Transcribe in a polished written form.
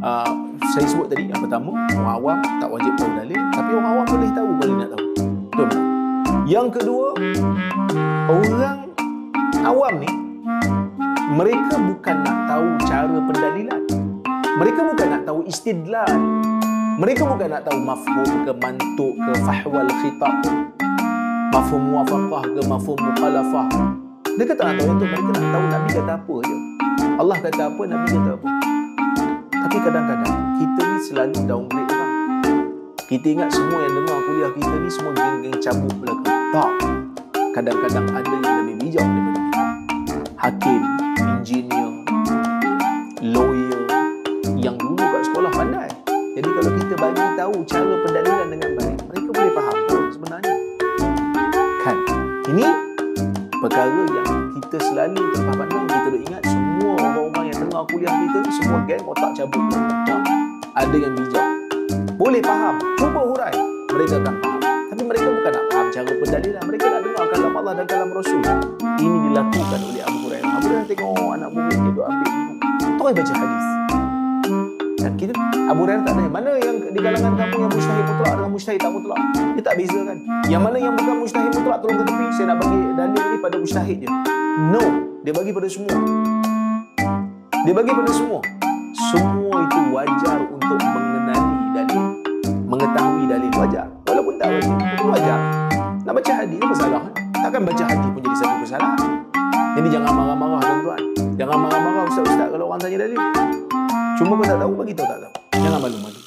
uh, saya sebut tadi, yang pertama, orang awam tak wajib tahu dalil, tapi orang awam boleh tahu kalau nak tahu. Betul tak? Yang kedua, orang awam ni mereka bukan nak tahu cara pendalilan, mereka bukan nak tahu istidlal, mereka bukan nak tahu mafhum ke, mantuk ke, fahwal khitab, mafhum muwafaqah ke, mafhum mukhalafah. Mereka tak nak tahu itu, mereka nak tahu Nabi kata apa je. Allah kata apa, Nabi kata apa. Tapi kadang-kadang kita ni selalu downgrade orang. Kita ingat semua yang dengar kuliah kita ni semua geng-geng cabut belakang. Tak. Kadang-kadang ada yang lebih bijak daripada kita. Hakim, engineer, lawyer yang dulu kat sekolah pandai. Jadi kalau kita bagi tahu cara pendalilan dengan baik, mereka boleh faham pun sebenarnya. Kan? Ini perkara yang kita selalu terpandang. Kita duk ingat semua orang-orang yang dengar kuliah kita ni semua geng otak cabut. Tak. Ada yang bijak. Boleh faham. Cuba hurai. Mereka akan faham. Tapi mereka bukan nak faham cara pendalilan. Mereka nak dengar kalam Allah dan kalam Rasul. Ini dilakukan oleh Abu Hurairah. Abu Hurairah tengok anak buah dia duk ambil. Terus baca hadis. Dan kita, Abu Hurairah tak tanya, mana yang di kalangan kamu yang mujtahid mutlak dengan mujtahid tak mutlak? Dia tak bezakan. Yang mana yang bukan mujtahid mutlak tolong ke tepi. Saya nak bagi dalil ni pada mujtahid je. No. Dia bagi pada semua. Dia bagi pada semua. Semua itu wajar untuk mengenali dalil, mengetahui dalil, wajar. Walaupun tak wajib, itu wajar. Nak baca hadis apa salah? Takkan baca hadis pun jadi satu kesalahan. Jadi jangan marah-marah tuan-tuan. Jangan marah-marah ustaz-ustaz kalau orang tanya dalil. Cuma kau tak tahu, bagi tahu tak tahu. Jangan malu-malu.